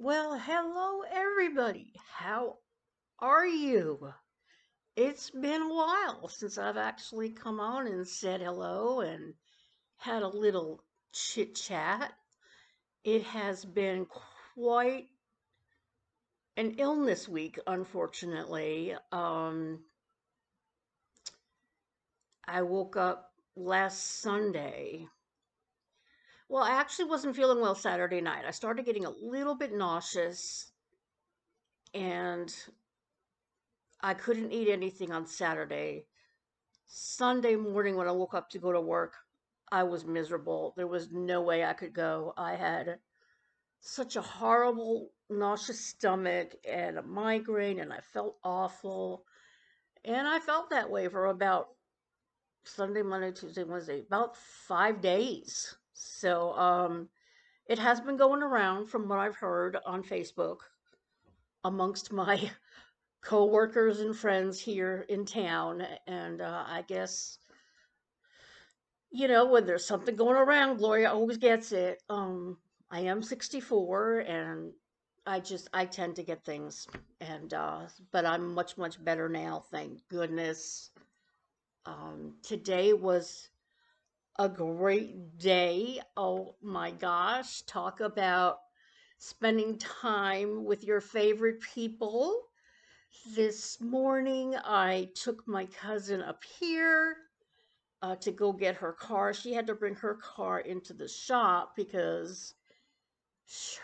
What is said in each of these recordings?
Well, hello everybody. How are you? It's been a while since I've actually come on and said hello and had a little chit chat. It has been quite an illness week, unfortunately. I woke up last Sunday. Well, I actually wasn't feeling well Saturday night. I started getting a little bit nauseous and I couldn't eat anything on Saturday. Sunday morning, when I woke up to go to work, I was miserable. There was no way I could go. I had such a horrible, nauseous stomach and a migraine, and I felt awful. And I felt that way for about Sunday, Monday, Tuesday, Wednesday, about 5 days. So it has been going around from what I've heard on Facebook amongst my coworkers and friends here in town. And I guess when there's something going around, Gloria always gets it. I am 64 and I tend to get things and but I'm much much better now, thank goodness. Today was a great day. Oh my gosh, talk about spending time with your favorite people. This morning I took my cousin up here to go get her car. She had to bring her car into the shop because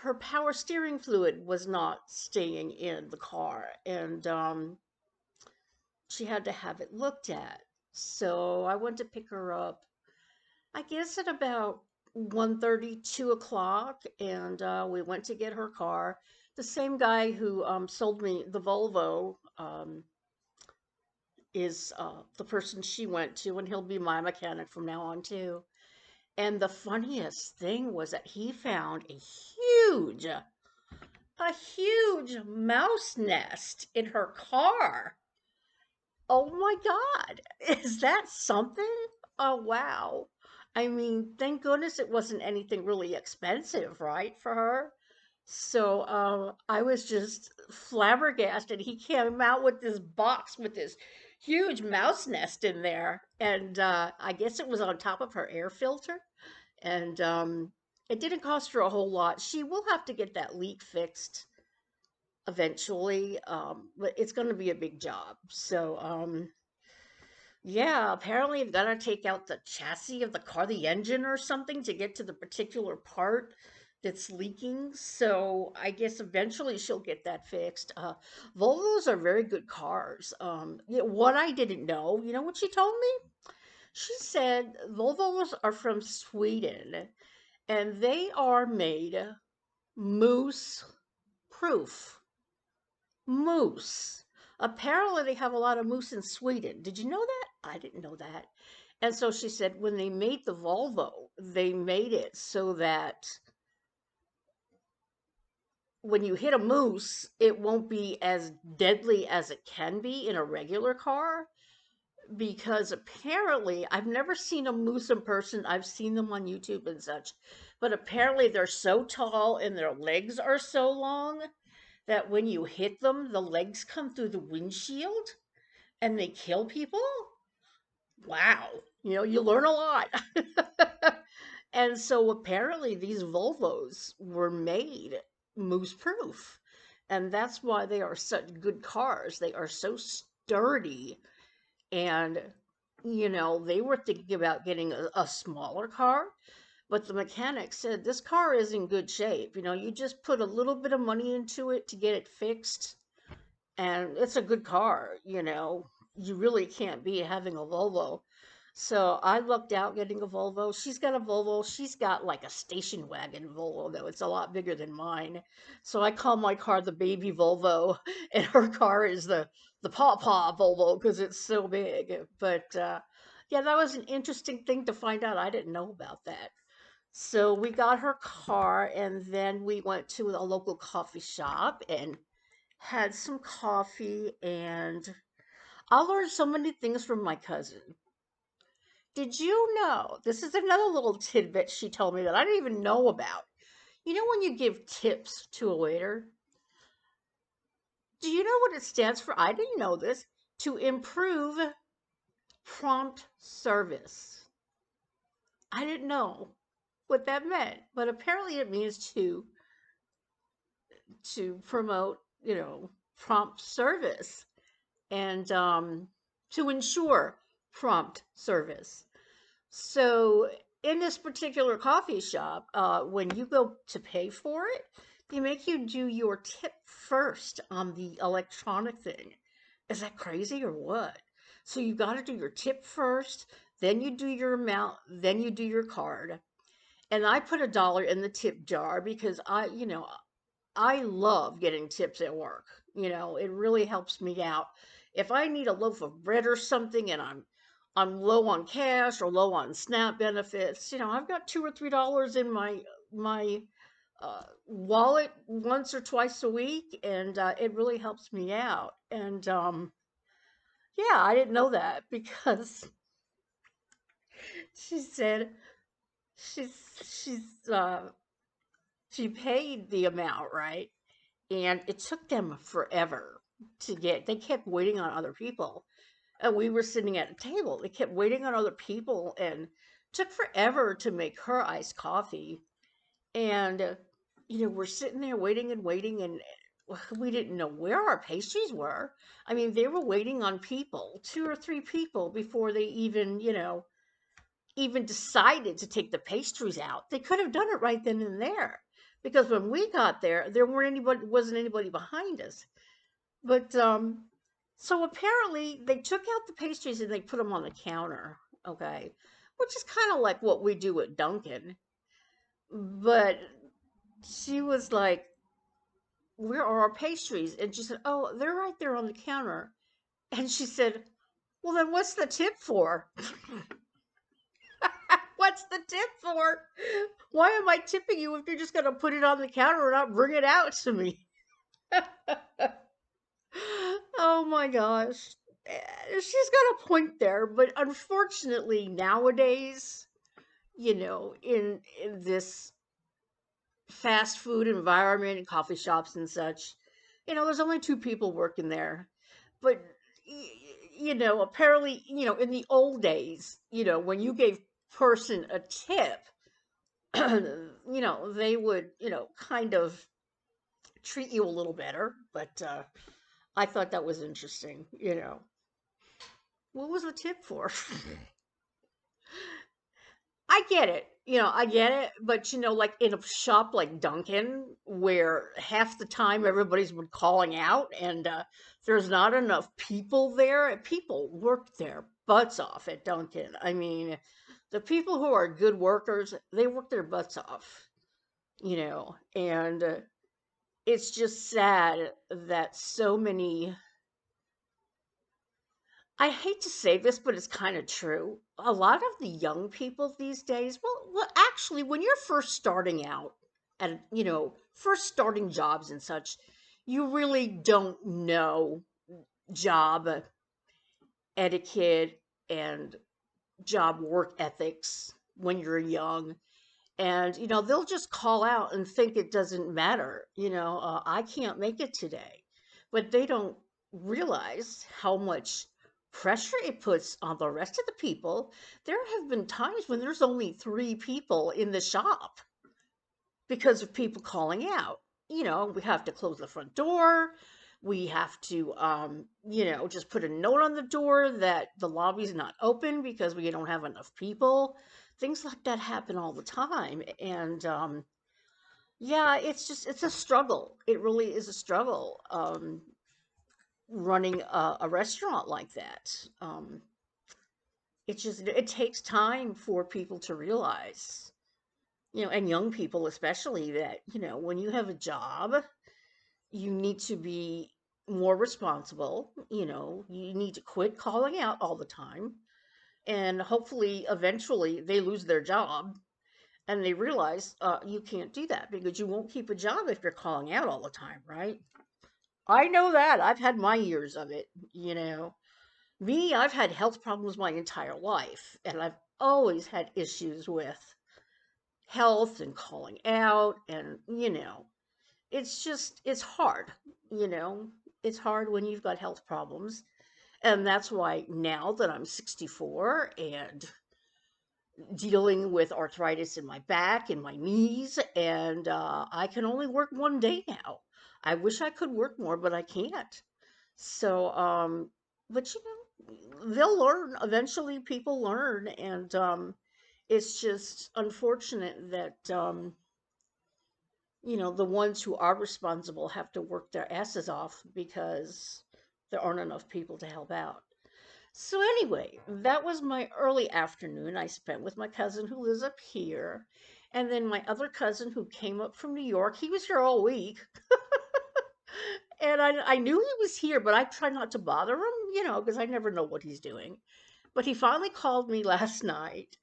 her power steering fluid was not staying in the car, and she had to have it looked at. So I went to pick her up, I guess at about 1:30, 2 o'clock, and we went to get her car. The same guy who sold me the Volvo is the person she went to, and he'll be my mechanic from now on too. And the funniest thing was that he found a huge mouse nest in her car. Oh my God. Is that something? Oh, wow. I mean, thank goodness it wasn't anything really expensive, right, for her. So I was just flabbergasted. He came out with this box with this huge mouse nest in there. And I guess it was on top of her air filter. And it didn't cost her a whole lot. She will have to get that leak fixed eventually, but it's going to be a big job. So yeah, apparently you've got to take out the chassis of the car, the engine or something to get to the particular part that's leaking. So I guess eventually she'll get that fixed. Volvos are very good cars. What I didn't know, you know what she told me? She said Volvos are from Sweden and they are made moose proof. Moose. Apparently, they have a lot of moose in Sweden. Did you know that? I didn't know that. And so she said when they made the Volvo, they made it so that when you hit a moose, it won't be as deadly as it can be in a regular car. Because apparently, I've never seen a moose in person. I've seen them on YouTube and such. But apparently, they're so tall and their legs are so long that when you hit them, the legs come through the windshield and they kill people. Wow. You learn a lot. And so apparently these Volvos were made moose proof. And that's why they are such good cars. They are so sturdy. And, they were thinking about getting a smaller car, but the mechanic said this car is in good shape. You just put a little bit of money into it to get it fixed and it's a good car. You really can't be having a Volvo. So I lucked out getting a Volvo. She's got a Volvo. She's got like a station wagon Volvo, though. It's a lot bigger than mine. So I call my car the baby Volvo, and her car is the Paw Volvo because it's so big. But yeah, that was an interesting thing to find out. I didn't know about that. So we got her car, and then we went to a local coffee shop and had some coffee, and I learned so many things from my cousin. Did you know? This is another little tidbit she told me that I didn't even know about. You know when you give tips to a waiter, do you know what it stands for? I didn't know this. To improve prompt service. I didn't know what that meant, but apparently it means to promote, prompt service and to ensure prompt service. So in this particular coffee shop, when you go to pay for it, they make you do your tip first on the electronic thing. Is that crazy or what? So you got to do your tip first, then you do your amount, then you do your card. And I put $1 in the tip jar because I love getting tips at work. It really helps me out. If I need a loaf of bread or something and I'm low on cash or low on SNAP benefits, I've got $2 or $3 in my wallet once or twice a week, and it really helps me out. And yeah, I didn't know that because she said she's she's she paid the amount, right? And it took them forever to get. They kept waiting on other people, and we were sitting at a table. They kept waiting on other people, and took forever to make her iced coffee. And we're sitting there waiting and waiting, and we didn't know where our pastries were. I mean, they were waiting on people, two or three people, before they even decided to take the pastries out. They could have done it right then and there, because when we got there, there wasn't anybody behind us. But so apparently they took out the pastries and they put them on the counter, okay, which is kind of like what we do at Dunkin'. But she was like, "Where are our pastries?" And she said, "Oh, they're right there on the counter." And she said, "Well, then what's the tip for?" What's the tip for? Why am I tipping you if you're just going to put it on the counter and not bring it out to me? Oh my gosh. She's got a point there, but unfortunately nowadays, in this fast food environment and coffee shops and such, there's only two people working there. But apparently, in the old days, when you gave person a tip, they would, kind of treat you a little better. But I thought that was interesting. What was the tip for? I get it. I get it. But, like in a shop like Dunkin', where half the time everybody's been calling out and there's not enough people there, people work their butts off at Dunkin'. I mean, the people who are good workers, they work their butts off. And it's just sad that so many, I hate to say this, but it's kind of true. A lot of the young people these days, well, actually, when you're first starting out and, first starting jobs and such, you really don't know job etiquette and job work ethics when you're young. And, they'll just call out and think it doesn't matter. I can't make it today. But they don't realize how much pressure it puts on the rest of the people. There have been times when there's only three people in the shop because of people calling out. We have to close the front door. We have to, just put a note on the door that the lobby's not open because we don't have enough people. Things like that happen all the time. And yeah, it's a struggle. It really is a struggle, running a restaurant like that. It takes time for people to realize, and young people especially, that, when you have a job, you need to be more responsible. You need to quit calling out all the time. And hopefully, eventually, they lose their job and they realize you can't do that because you won't keep a job if you're calling out all the time, right? I know that. I've had my years of it. Me, I've had health problems my entire life, and I've always had issues with health and calling out, and it's hard, you know. It's hard when you've got health problems. And that's why now that I'm 64 and dealing with arthritis in my back and my knees, and I can only work 1 day now. I wish I could work more, but I can't. So, but they'll learn. Eventually, people learn, and it's just unfortunate that the ones who are responsible have to work their asses off because there aren't enough people to help out. So anyway, that was my early afternoon I spent with my cousin who lives up here. And then my other cousin who came up from New York, he was here all week. And I knew he was here, but I try not to bother him, because I never know what he's doing. But he finally called me last night.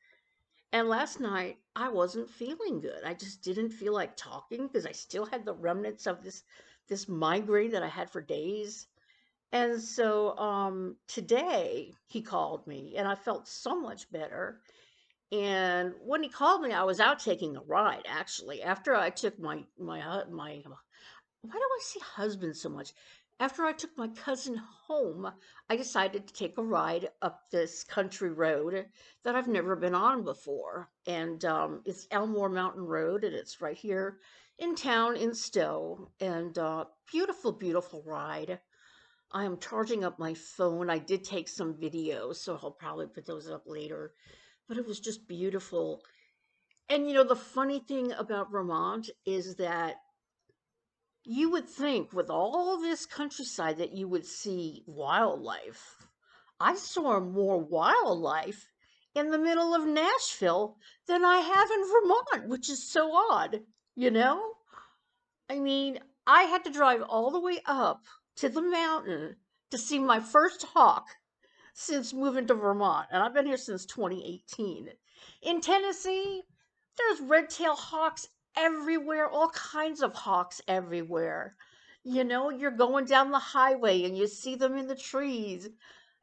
And last night I wasn't feeling good. I just didn't feel like talking because I still had the remnants of this migraine that I had for days. And so today he called me and I felt so much better. And when he called me, I was out taking a ride actually. After I took my why do I say husband so much? After I took my cousin home, I decided to take a ride up this country road that I've never been on before. And it's Elmore Mountain Road, and it's right here in town in Stowe. And beautiful, beautiful ride. I am charging up my phone. I did take some videos, so I'll probably put those up later. But it was just beautiful. And the funny thing about Vermont is that you would think with all this countryside that you would see wildlife. I saw more wildlife in the middle of Nashville than I have in Vermont, which is so odd, you know? I mean, I had to drive all the way up to the mountain to see my first hawk since moving to Vermont, and I've been here since 2018. In Tennessee, there's red-tailed hawks everywhere, all kinds of hawks everywhere. You're going down the highway and you see them in the trees.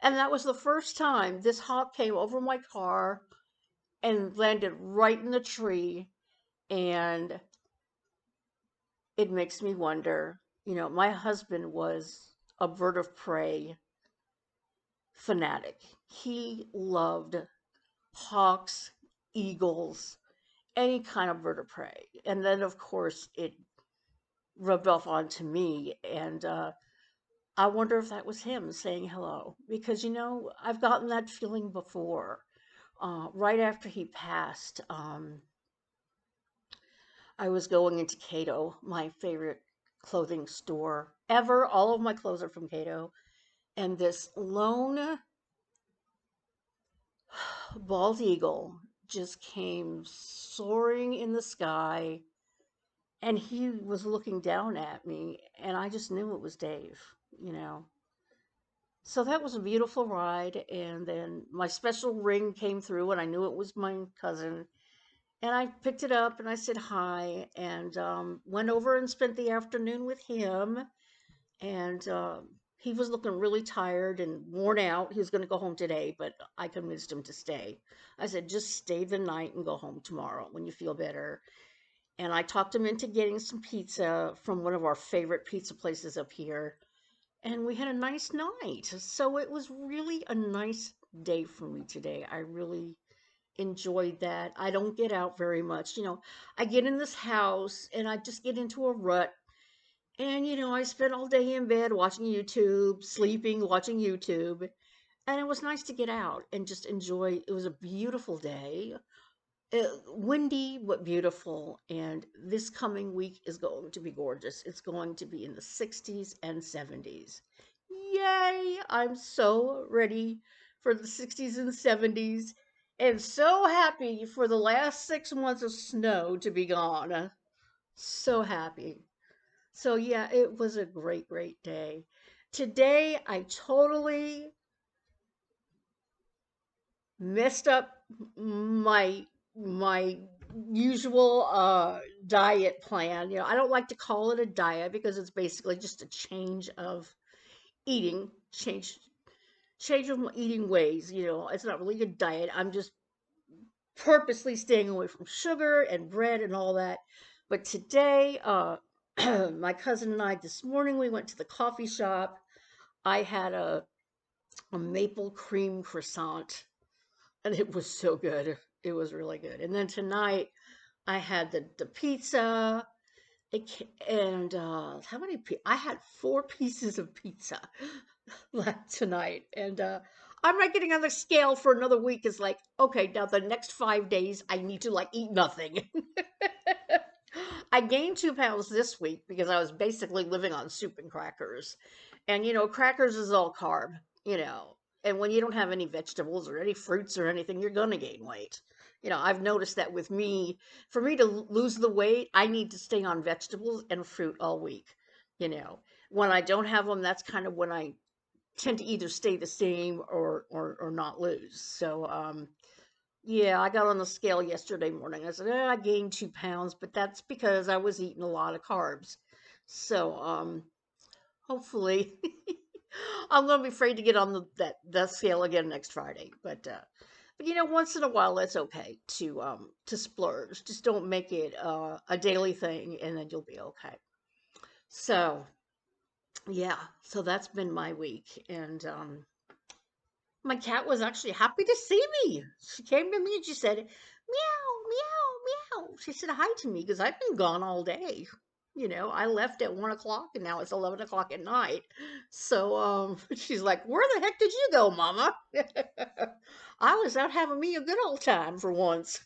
And that was the first time this hawk came over my car and landed right in the tree. And it makes me wonder, my husband was a bird of prey fanatic. He loved hawks, eagles, any kind of bird of prey. And then, of course, it rubbed off onto me. And I wonder if that was him saying hello. Because, I've gotten that feeling before. Right after he passed, I was going into Cato, my favorite clothing store ever. All of my clothes are from Cato. And this lone bald eagle just came soaring in the sky, and he was looking down at me, and I just knew it was Dave, you know. So that was a beautiful ride, and then my special ring came through, and I knew it was my cousin, and I picked it up and I said hi, and went over and spent the afternoon with him, and he was looking really tired and worn out. He was going to go home today, but I convinced him to stay. I said, just stay the night and go home tomorrow when you feel better. And I talked him into getting some pizza from one of our favorite pizza places up here. And we had a nice night. So it was really a nice day for me today. I really enjoyed that. I don't get out very much. I get in this house and I just get into a rut. And, I spent all day in bed watching YouTube, sleeping, watching YouTube. And it was nice to get out and just enjoy. It was a beautiful day. Windy but beautiful, and this coming week is going to be gorgeous. It's going to be in the 60s and 70s. Yay! I'm so ready for the 60s and 70s, and so happy for the last 6 months of snow to be gone. So happy. So yeah, it was a great, great day. Today I totally messed up my usual diet plan. I don't like to call it a diet because it's basically just a change of eating, change of my eating ways. It's not really a diet. I'm just purposely staying away from sugar and bread and all that. But today, my cousin and I, this morning, we went to the coffee shop. I had a maple cream croissant, and it was so good. It was really good. And then tonight, I had the pizza. And how many? I had 4 pieces of pizza last tonight, and I'm not getting on the scale for another week. It's like, okay, now the next 5 days, I need to like eat nothing. I gained 2 pounds this week because I was basically living on soup and crackers. And, crackers is all carb, you know. And when you don't have any vegetables or any fruits or anything, you're going to gain weight. I've noticed that with me, for me to lose the weight, I need to stay on vegetables and fruit all week. You know, when I don't have them, that's kind of when I tend to either stay the same or not lose. So, yeah, I got on the scale yesterday morning. I said, I gained 2 pounds, but that's because I was eating a lot of carbs. So, hopefully, I'm gonna be afraid to get on that scale again next Friday. But once in a while, it's okay to splurge. Just don't make it a daily thing, and then you'll be okay. So, yeah, so that's been my week, and my cat was actually happy to see me. She came to me and she said, meow, meow, meow. She said hi to me because I've been gone all day. I left at 1 o'clock and now it's 11 o'clock at night. So she's like, where the heck did you go, Mama? I was out having me a good old time for once.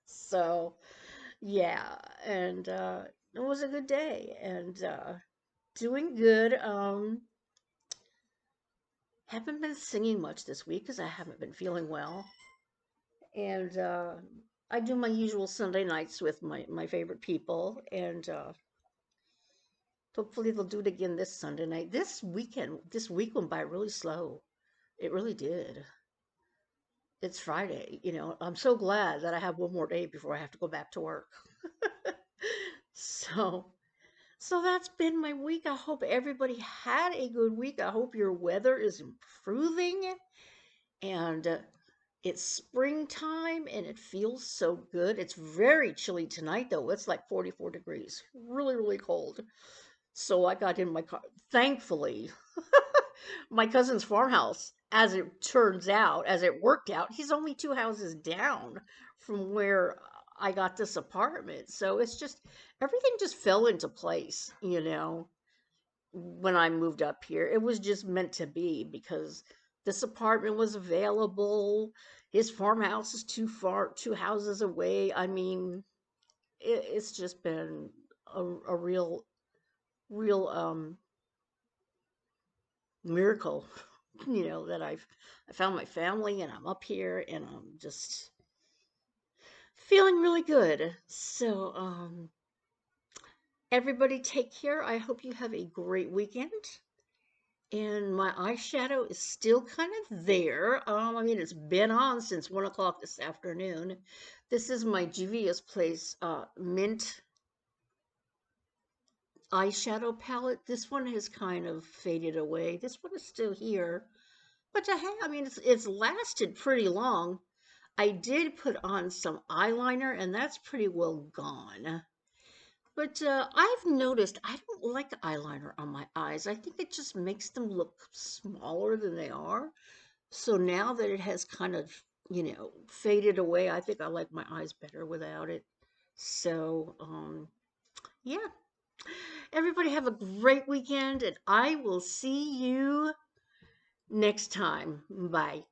So yeah, and it was a good day and doing good. Haven't been singing much this week because I haven't been feeling well. And I do my usual Sunday nights with my favorite people. And hopefully they'll do it again this Sunday night. This week went by really slow. It really did. It's Friday. I'm so glad that I have one more day before I have to go back to work. So, so that's been my week. I hope everybody had a good week. I hope your weather is improving and it's springtime and it feels so good. It's very chilly tonight, though. It's like 44 degrees, really, really cold. So I got in my car. Thankfully, my cousin's farmhouse, as it turns out, as it worked out, he's only 2 houses down from where I got this apartment. So it's just everything just fell into place, when I moved up here. It was just meant to be because this apartment was available. His farmhouse is too far, 2 houses away. I mean, it's just been a real miracle, that I found my family and I'm up here and I'm just feeling really good. So, everybody take care. I hope you have a great weekend. And my eyeshadow is still kind of there. I mean, it's been on since 1 o'clock this afternoon. This is my Juvia's Place Mint eyeshadow palette. This one has kind of faded away. This one is still here, but I mean, it's lasted pretty long. I did put on some eyeliner, and that's pretty well gone. But I've noticed I don't like eyeliner on my eyes. I think it just makes them look smaller than they are. So now that it has kind of, faded away, I think I like my eyes better without it. So, yeah. Everybody have a great weekend, and I will see you next time. Bye.